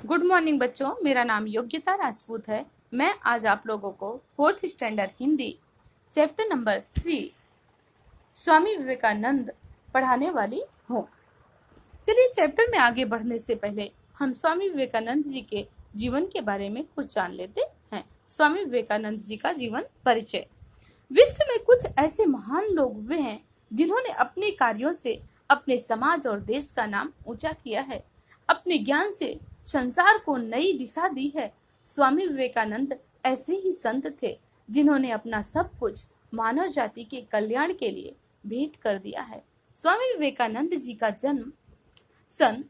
Good morning बच्चों, मेरा नाम योग्यता राजपूत है। मैं आज आप लोगों को 4th standard Hindi chapter number 3 Swami Vivekananda पढ़ाने वाली हूँ। चलिए चैप्टर में आगे बढ़ने से पहले हम स्वामी विवेकानंद जी के जीवन के बारे में कुछ जान लेते हैं। स्वामी विवेकानंद जी का जीवन परिचय। विश्व में कुछ ऐसे महान लोग हुए हैं जिन्होंने अपने कार्यों से अपने समाज और देश का नाम ऊंचा किया है। अपने ज्ञान से संसार को नई दिशा दी है। स्वामी विवेकानंद ऐसे ही संत थे जिन्होंने अपना सब कुछ मानव जाति के कल्याण के लिए भेंट कर दिया है। स्वामी विवेकानंद जी का जन्म सन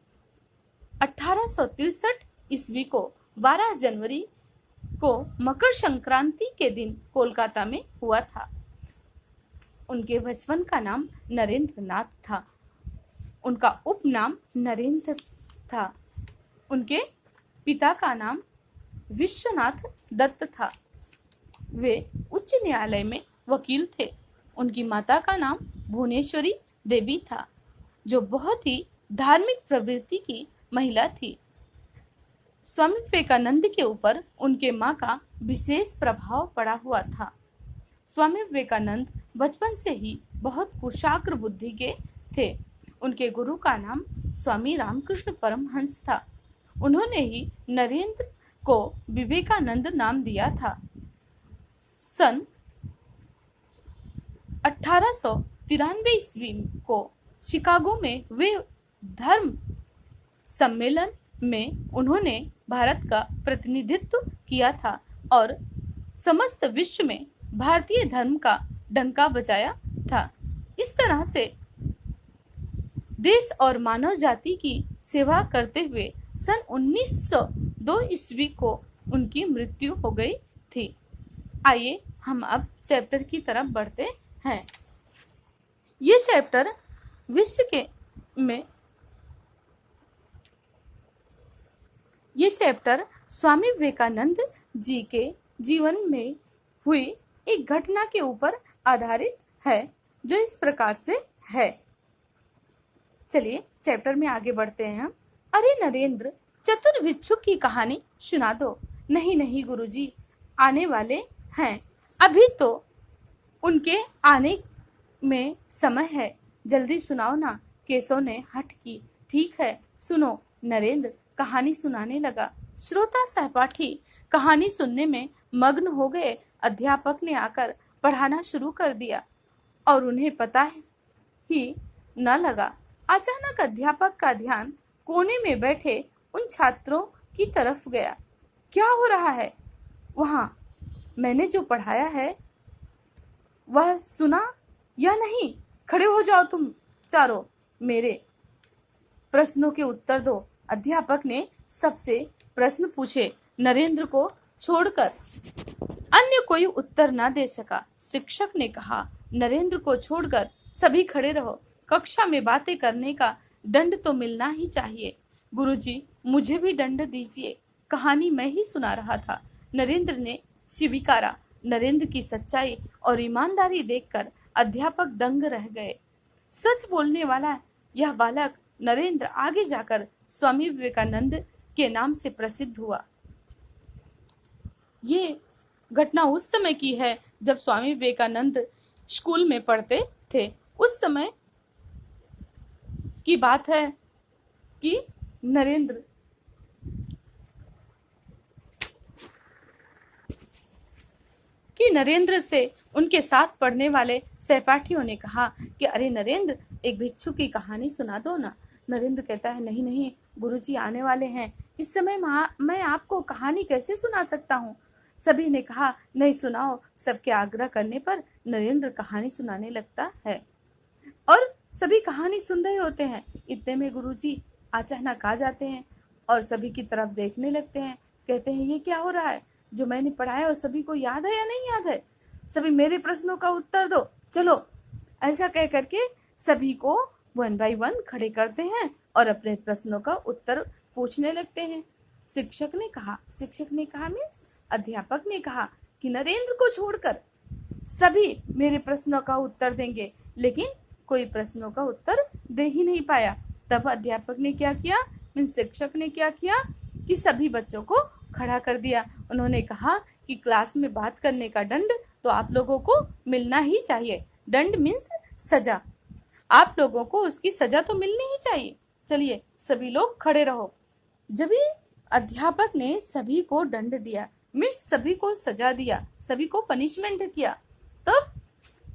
1863 ईस्वी को 12 जनवरी को मकर संक्रांति के दिन कोलकाता में हुआ था। उनके बचपन का नाम नरेंद्र नाथ था। उनका उपनाम नरेंद्र था। उनके पिता का नाम विश्वनाथ दत्त था। वे उच्च न्यायालय में वकील थे। उनकी माता का नाम भुवनेश्वरी देवी था, जो बहुत ही धार्मिक प्रवृत्ति की महिला थी। स्वामी विवेकानंद के ऊपर उनके माँ का विशेष प्रभाव पड़ा हुआ था। स्वामी विवेकानंद बचपन से ही बहुत कुशाग्र बुद्धि के थे। उनके गुरु का नाम स्वामी रामकृष्ण परमहंस था। उन्होंने ही नरेंद्र को विवेकानंद नाम दिया था। सन 1893 ईस्वी को शिकागो में वे धर्म सम्मेलन में उन्होंने भारत का प्रतिनिधित्व किया था और समस्त विश्व में भारतीय धर्म का डंका बजाया था। इस तरह से देश और मानव जाति की सेवा करते हुए सन 1902 ईस्वी को उनकी मृत्यु हो गई थी। आइए हम अब चैप्टर की तरफ बढ़ते हैं। ये चैप्टर विश्व के में ये चैप्टर स्वामी विवेकानंद जी के जीवन में हुई एक घटना के ऊपर आधारित है, जो इस प्रकार से है। चलिए चैप्टर में आगे बढ़ते हैं। अरे नरेंद्र, चतुर भिक्षुक की कहानी सुना दो। नहीं नहीं गुरुजी, आने वाले हैं, अभी तो उनके आने में समय है, जल्दी सुनाओ ना। केशव ने हठ की। ठीक है, सुनो। नरेंद्र कहानी सुनाने लगा। श्रोता सहपाठी कहानी सुनने में मग्न हो गए। अध्यापक ने आकर पढ़ाना शुरू कर दिया और उन्हें पता ही न लगा। अचानक अध्यापक का ध्यान कोने में बैठे उन छात्रों की तरफ गया। क्या हो रहा है वहां? मैंने जो पढ़ाया है वह सुना या नहीं? खड़े हो जाओ तुम चारों, मेरे प्रश्नों के उत्तर दो। अध्यापक ने सबसे प्रश्न पूछे। नरेंद्र को छोड़कर अन्य कोई उत्तर न दे सका। शिक्षक ने कहा, नरेंद्र को छोड़कर सभी खड़े रहो। कक्षा में बातें करने का दंड तो मिलना ही चाहिए। गुरुजी, मुझे भी दंड दीजिए, कहानी मैं ही सुना रहा था। नरेंद्र ने स्वीकारा। नरेंद्र की सच्चाई और ईमानदारी देखकर अध्यापक दंग रह गए। सच बोलने वाला यह बालक नरेंद्र आगे जाकर स्वामी विवेकानंद के नाम से प्रसिद्ध हुआ। ये घटना उस समय की है जब स्वामी विवेकानंद स्कूल में पढ़ते थे। उस समय की बात है कि नरेंद्र से उनके साथ पढ़ने वाले सहपाठियों ने कहा कि अरे नरेंद्र, एक भिक्षु की कहानी सुना दो ना। नरेंद्र कहता है, नहीं नहीं गुरुजी, आने वाले हैं, इस समय मैं आपको कहानी कैसे सुना सकता हूँ। सभी ने कहा, नहीं सुनाओ। सबके आग्रह करने पर नरेंद्र कहानी सुनाने लगता है और सभी कहानी सुन रहे होते हैं। इतने में गुरुजी अचानक आ जाते हैं और सभी की तरफ देखने लगते हैं। कहते हैं, ये क्या हो रहा है? जो मैंने पढ़ाया और सभी को याद है या नहीं याद है? सभी मेरे प्रश्नों का उत्तर दो, चलो। ऐसा कह करके सभी को 1 by 1 खड़े करते हैं और अपने प्रश्नों का उत्तर पूछने लगते हैं। शिक्षक ने कहा मीन्स अध्यापक ने कहा कि नरेंद्र को छोड़कर सभी मेरे प्रश्नों का उत्तर देंगे, लेकिन कोई प्रश्नों का उत्तर दे ही नहीं पाया। तब अध्यापक ने क्या किया, मीन्स शिक्षक ने क्या किया कि सभी बच्चों को खड़ा कर दिया। उन्होंने कहा कि क्लास में बात करने का दंड तो आप लोगों को मिलना ही चाहिए। दंड मीन्स सजा, आप लोगों को उसकी सजा तो मिलनी ही चाहिए। चलिए सभी लोग खड़े रहो। जब ये अध्यापक ने सभी को दंड दिया, मीन्स सभी को सजा दिया, सभी को पनिशमेंट किया, तब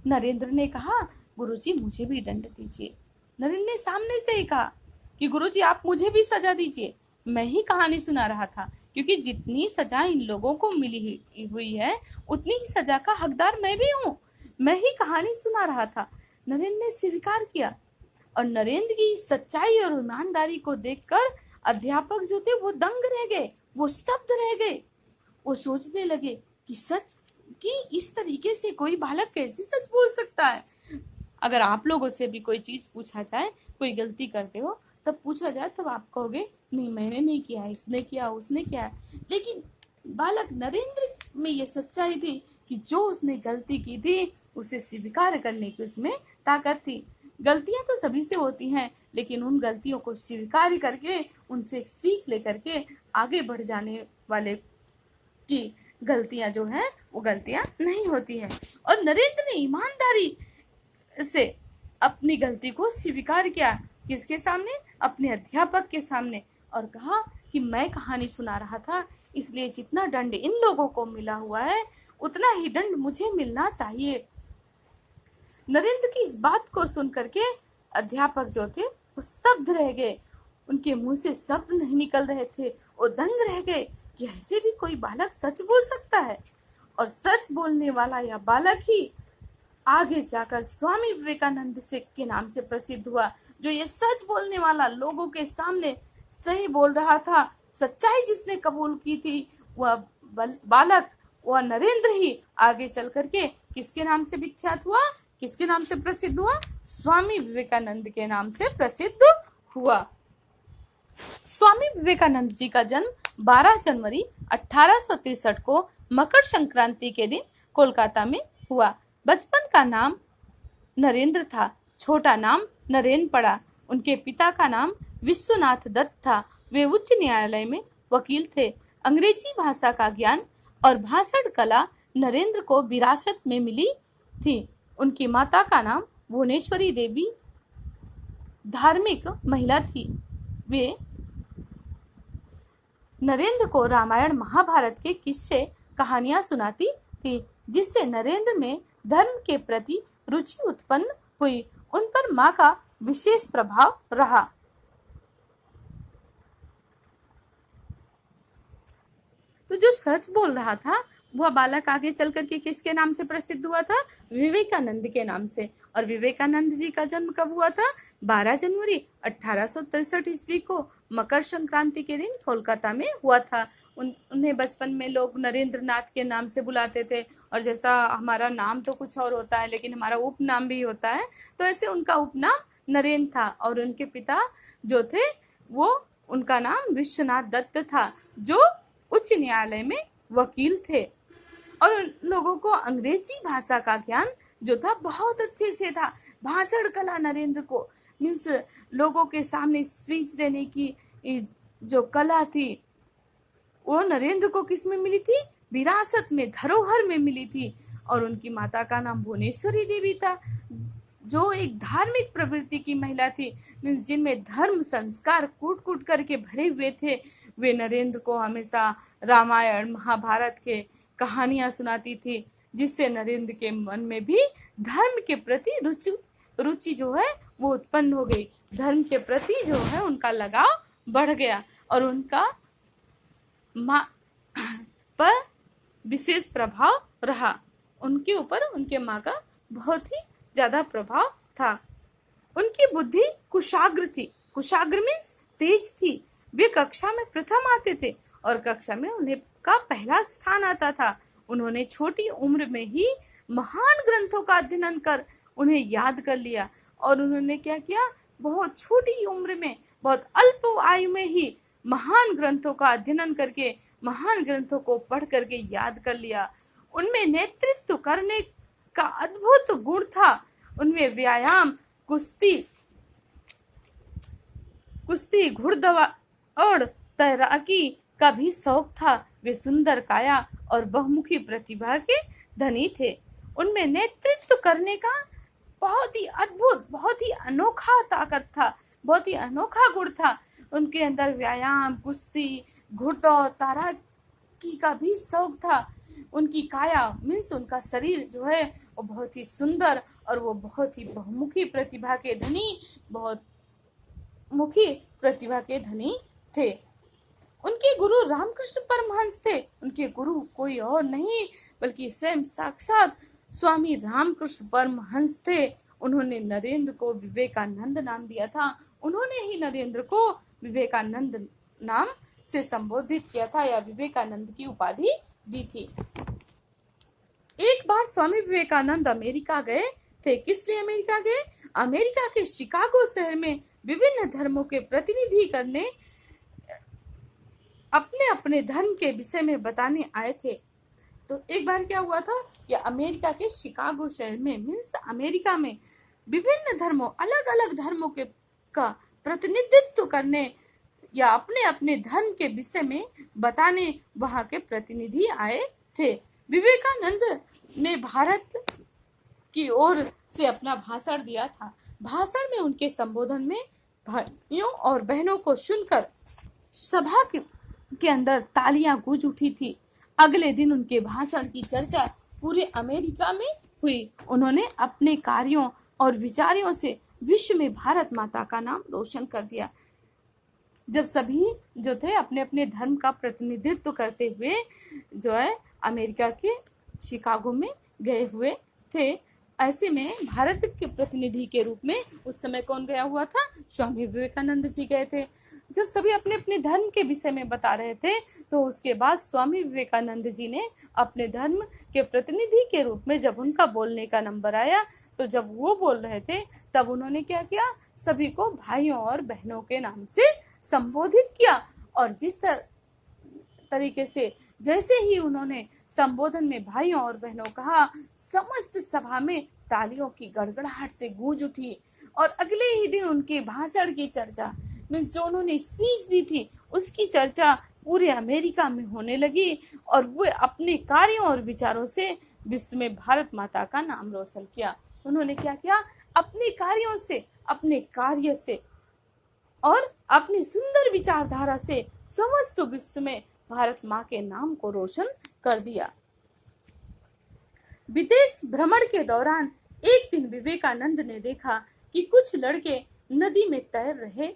नरेंद्र ने कहा गुरुजी मुझे भी दंड दीजिए। नरेंद्र ने सामने से ही कहा कि गुरुजी आप मुझे भी सजा दीजिए। मैं ही कहानी सुना रहा था, क्योंकि जितनी सजा इन लोगों को मिली हुई है उतनी ही सजा का हकदार मैं भी हूँ। मैं ही कहानी सुना रहा था। नरेंद्र ने स्वीकार किया, और नरेंद्र की सच्चाई और ईमानदारी को देखकर अध्यापक जो थे वो दंग रह गए, वो स्तब्ध रह गए। वो सोचने लगे कि सच कि इस तरीके से कोई बालक कैसे सच बोल सकता है। अगर आप लोगों से भी कोई चीज पूछा जाए, कोई गलती करते हो तब पूछा जाए, तब आप कहोगे नहीं मैंने नहीं किया, इसने किया, उसने किया। लेकिन बालक नरेंद्र में ये सच्चाई थी कि जो उसने गलती की थी उसे स्वीकार करने की उसमें ताकत थी। गलतियां तो सभी से होती हैं, लेकिन उन गलतियों को स्वीकार करके उनसे सीख लेकर के आगे बढ़ जाने वाले की गलतियां जो है वो गलतियां नहीं होती हैं। और नरेंद्र ने ईमानदारी से अपनी गलती को स्वीकार किया। किसके सामने? अपने अध्यापक के सामने। और कहा कि मैं कहानी सुना रहा था, इसलिए जितना दंड इन लोगों को मिला हुआ है उतना ही दंड मुझे मिलना चाहिए। नरेंद्र की इस बात को सुन करके अध्यापक जो थे वो स्तब्ध रह गए। उनके मुंह से शब्द नहीं निकल रहे थे। वो दंग रह गए कि ऐसे भी कोई बालक सच बोल सकता है। और सच बोलने वाला यह बालक ही आगे जाकर स्वामी विवेकानंद से के नाम से प्रसिद्ध हुआ। जो ये सच बोलने वाला, लोगों के सामने सही बोल रहा था, सच्चाई जिसने कबूल की थी, वह बालक, वह नरेंद्र ही आगे चल करके किसके नाम से विख्यात हुआ, किसके नाम से प्रसिद्ध हुआ? स्वामी विवेकानंद के नाम से प्रसिद्ध हुआ। स्वामी विवेकानंद जी का जन्म 12 जनवरी 1863 को मकर संक्रांति के दिन कोलकाता में हुआ। बचपन का नाम नरेंद्र था, छोटा नाम नरेन पड़ा। उनके पिता का नाम विश्वनाथ दत्त था। वे उच्च न्यायालय में वकील थे। अंग्रेजी भाषा का ज्ञान और भाषण कला नरेंद्र को विरासत में मिली थी। उनकी माता का नाम भुवनेश्वरी देवी धार्मिक महिला थी। वे नरेंद्र को रामायण महाभारत के किस्से कहानियां सुनाती थी, जिससे नरेंद्र में धर्म के प्रति रुचि उत्पन्न हुई। उन पर मां का विशेष प्रभाव रहा। तो जो सच बोल रहा था वह बालक आगे चल करके किसके नाम से प्रसिद्ध हुआ था? विवेकानंद के नाम से। और विवेकानंद जी का जन्म कब हुआ था? 12 जनवरी 1863 ईस्वी को मकर संक्रांति के दिन कोलकाता में हुआ था। उन्हें बचपन में लोग नरेंद्र नाथ के नाम से बुलाते थे। और जैसा हमारा नाम तो कुछ और होता है, लेकिन हमारा उपनाम भी होता है, तो ऐसे उनका उपनाम नरेंद्र था। और उनके पिता जो थे वो, उनका नाम विश्वनाथ दत्त था, जो उच्च न्यायालय में वकील थे। और उन लोगों को अंग्रेजी भाषा का ज्ञान जो था बहुत अच्छे से था। भाषण कला नरेंद्र को, मीन्स लोगों के सामने स्पीच देने की जो कला थी वो नरेंद्र को किस में मिली थी? विरासत में, धरोहर में मिली थी। और उनकी माता का नाम भुवनेश्वरी देवी था, जो एक धार्मिक प्रवृत्ति की महिला थी, जिनमें धर्म संस्कार कूट कूट करके भरे हुए थे। वे नरेंद्र को हमेशा रामायण महाभारत के कहानियां सुनाती थी, जिससे नरेंद्र के मन में भी धर्म के प्रति रुचि जो है वो उत्पन्न हो गई। धर्म के प्रति जो है उनका लगाव बढ़ गया। और उनका माँ पर विशेष प्रभाव रहा। उनके ऊपर उनके माँ का बहुत ही ज्यादा प्रभाव था। उनकी बुद्धि कुशाग्र थी। कुशाग्र मीन्स तेज थी। वे कक्षा में प्रथम आते थे और कक्षा में उन्हें का पहला स्थान आता था। उन्होंने छोटी उम्र में ही महान ग्रंथों का अध्ययन कर उन्हें याद कर लिया। और उन्होंने क्या किया? बहुत छोटी उम्र में, बहुत अल्प आयु में ही महान ग्रंथों का अध्ययन करके, महान ग्रंथों को पढ़ करके याद कर लिया। उनमें नेतृत्व करने का अद्भुत गुण था। उनमें व्यायाम, कुश्ती, घुड़दौड़ और तैराकी का भी शौक था। वे सुंदर काया और बहुमुखी प्रतिभा के धनी थे। उनमें नेतृत्व करने का बहुत ही अद्भुत, बहुत ही अनोखा ताकत था, बहुत ही अनोखा गुण था। उनके अंदर व्यायाम, कुश्ती, घुड़दौड़, तैराकी का भी शौक था। उनकी काया मीन्स उनका शरीर जो है वो बहुत ही सुंदर, और वो बहुत ही बहुमुखी प्रतिभा के धनी, बहुत मुखी प्रतिभा के धनी थे। उनके गुरु रामकृष्ण परमहंस थे। उनके गुरु कोई और नहीं बल्कि स्वयं साक्षात स्वामी रामकृष्ण परमहंस थे। उन्होंने नरेंद्र को विवेकानंद नाम दिया था। उन्होंने ही नरेंद्र को विवेकानंद नाम से संबोधित किया था, या विवेकानंद की उपाधि दी थी। एक बार स्वामी विवेकानंद अमेरिका गए थे। किस लिए अमेरिका गए? अमेरिका के शिकागो शहर में विभिन्न धर्मों के प्रतिनिधि करने, अपने अपने धर्म के विषय में बताने आए थे। तो एक बार क्या हुआ था कि अमेरिका के शिकागो शहर में मीन्स अमेरिका में विभिन्न धर्मों, अलग अलग धर्मों के का प्रतिनिधित्व करने या अपने अपने धर्म के विषय में बताने वहां के प्रतिनिधि आए थे। विवेकानंद ने भारत की ओर से अपना भाषण दिया था। भाषण में उनके संबोधन में भाइयों और बहनों को सुनकर सभा के अंदर तालियां गूंज उठी थी। अगले दिन उनके भाषण की चर्चा पूरे अमेरिका में हुई। उन्होंने अपने कार्यों और विचारों से विश्व में भारत माता का नाम रोशन कर दिया। जब सभी जो थे अपने अपने धर्म का प्रतिनिधित्व करते हुए जो है अमेरिका के शिकागो में गए हुए थे, ऐसे में भारत के प्रतिनिधि के रूप में उस समय कौन गया हुआ था? स्वामी विवेकानंद जी गए थे। जब सभी अपने अपने धर्म के विषय में बता रहे थे, तो उसके बाद स्वामी विवेकानंद जी ने अपने धर्म के प्रतिनिधि के रूप में जब उनका बोलने का नंबर आया, तो जब वो बोल रहे थे तब उन्होंने क्या किया? सभी को भाइयों और बहनों के नाम से संबोधित किया। और जिस तरीके से जैसे ही उन्होंने संबोधन में भाइयों और बहनों कहा, समस्त सभा में तालियों की गड़गड़ाहट से गूंज उठी। और अगले ही दिन उनके भाषण की चर्चा मीन्स जो उन्होंने स्पीच दी थी उसकी चर्चा पूरे अमेरिका में होने लगी, और वो अपने कार्यों और विचारों से विश्व में भारत माता का नाम रोशन किया। उन्होंने क्या किया? अपने कार्यों से, अपने कार्य से और अपनी सुंदर विचारधारा से समस्त विश्व में भारत माँ के नाम को रोशन कर दिया। विदेश भ्रमण के दौरान एक दिन विवेकानंद ने देखा कि कुछ लड़के नदी में तैर रहे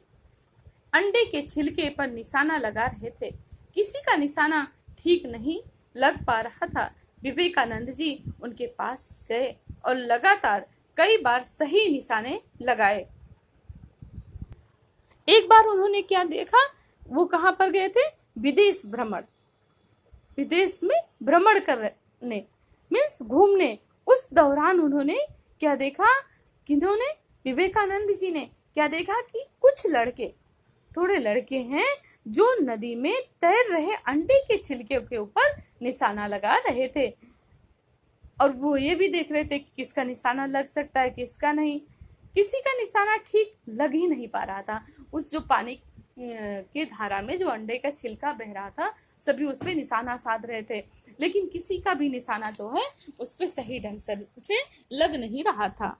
अंडे के छिलके पर निशाना लगा रहे थे। किसी का निशाना ठीक नहीं लग पा रहा था। विवेकानंद जी उनके पास गए और लगातार कई बार सही निशाने लगाए। एक बार उन्होंने क्या देखा? वो कहां पर गए थे? विदेश भ्रमण, विदेश में भ्रमण करने मीन्स घूमने। उस दौरान उन्होंने क्या देखा? किन्होंने? विवेकानंद जी ने क्या देखा कि कुछ लड़के, थोड़े लड़के हैं जो नदी में तैर रहे अंडे के छिलके के ऊपर निशाना लगा रहे थे। और वो ये भी देख रहे थे कि किसका निशाना लग सकता है, किसका नहीं। किसी का निशाना ठीक लग ही नहीं पा रहा था। उस जो पानी के धारा में जो अंडे का छिलका बह रहा था, सभी उस पे निशाना साध रहे थे, लेकिन किसी का भी निशाना जो है उस पे सही ढंग से लग नहीं रहा था।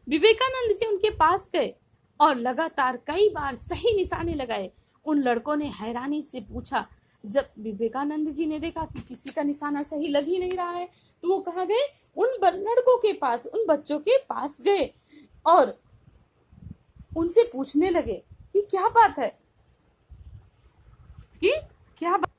विवेकानंद जी उनके पास गए और लगातार कई बार सही निशाने लगाए। उन लड़कों ने हैरानी से पूछा। जब विवेकानंद जी ने देखा कि किसी का निशाना सही लग ही नहीं रहा है, तो वो कहाँ गए? उन लड़कों के पास, उन बच्चों के पास गए और उनसे पूछने लगे कि क्या बात है, कि क्या बात,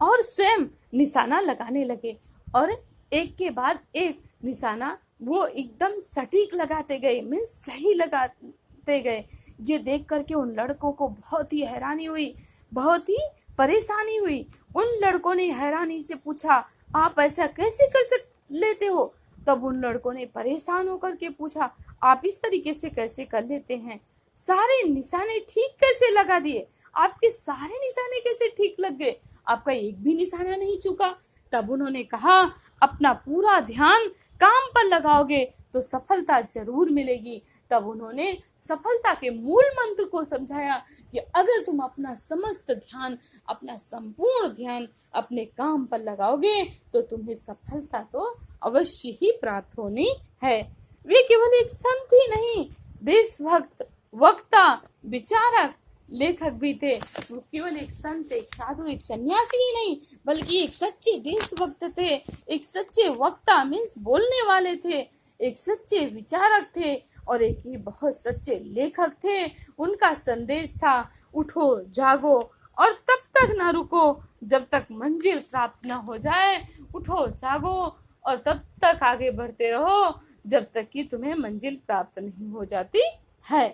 और स्वयं निशाना लगाने लगे। और एक के बाद एक निशाना वो एकदम सटीक लगाते गए, मीन्स सही लगाते गए। ये देख करके उन लड़कों को बहुत ही हैरानी हुई, बहुत ही परेशानी हुई। उन लड़कों ने हैरानी से पूछा, आप ऐसा कैसे कर लेते हो? तब उन लड़कों ने परेशान होकर के पूछा, आप इस तरीके से कैसे कर लेते हैं? सारे निशाने ठीक कैसे लगा दिए? आपके सारे निशाने कैसे ठीक लग गए? आपका एक भी निशाना नहीं चूका। तब उन्होंने कहा, अपना पूरा ध्यान काम पर लगाओगे तो सफलता जरूर मिलेगी। तब उन्होंने सफलता के मूल मंत्र को समझाया कि अगर तुम अपना समस्त ध्यान, अपना संपूर्ण ध्यान अपने काम पर लगाओगे तो तुम्हें सफलता तो अवश्य ही प्राप्त होनी है। वे केवल एक संत ही नहीं, देशभक्त, वक्ता, विचारक, लेखक भी थे। वो केवल एक संत, एक साधु, एक सन्यासी ही नहीं, बल्कि एक सच्चे देशभक्त थे, एक सच्चे वक्ता मीन्स बोलने वाले थे, एक सच्चे विचारक थे और एक ही बहुत सच्चे लेखक थे। उनका संदेश था, उठो जागो और तब तक न रुको जब तक मंजिल प्राप्त न हो जाए। उठो जागो और तब तक आगे बढ़ते रहो जब तक कि तुम्हें मंजिल प्राप्त नहीं हो जाती है।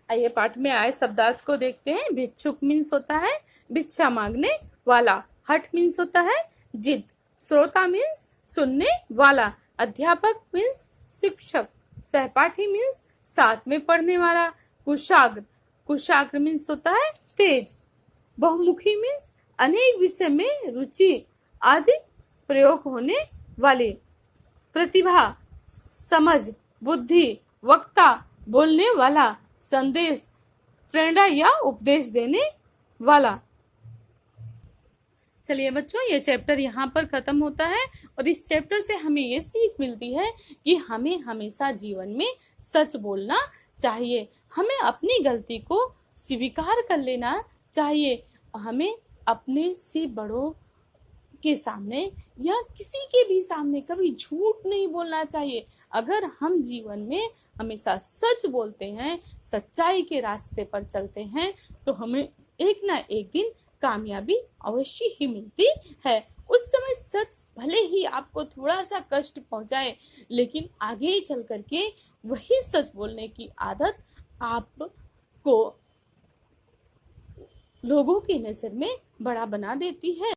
आइए पाठ में आए शब्दार्थ को देखते हैं। भिक्षुक मीन्स होता है भिक्षा मांगने वाला। हठ मीन्स होता है जिद। श्रोता मीन्स सुनने वाला। अध्यापक मीन्स शिक्षक। सहपाठी मीन्स साथ में पढ़ने वाला। कुशाग्र मीन्स होता है तेज। बहुमुखी मीन्स अनेक विषय में रुचि आदि प्रयोग होने वाले। प्रतिभा, समझ, बुद्धि, वक्ता, बोलने वाला, संदेश, प्रेरणा या उपदेश देने वाला। चलिए बच्चों, ये चैप्टर यहाँ पर खत्म होता है और इस चैप्टर से हमें ये सीख मिलती है कि हमें हमेशा जीवन में सच बोलना चाहिए। हमें अपनी गलती को स्वीकार कर लेना चाहिए। हमें अपने से बड़ों के सामने या किसी के भी सामने कभी झूठ नहीं बोलना चाहिए। अगर हम जीवन में हमेशा सच बोलते हैं, सच्चाई के रास्ते पर चलते हैं, तो हमें एक ना एक दिन कामयाबी अवश्य ही मिलती है। उस समय सच भले ही आपको थोड़ा सा कष्ट पहुंचाए, लेकिन आगे चल करके वही सच बोलने की आदत आपको लोगों की नजर में बड़ा बना देती है।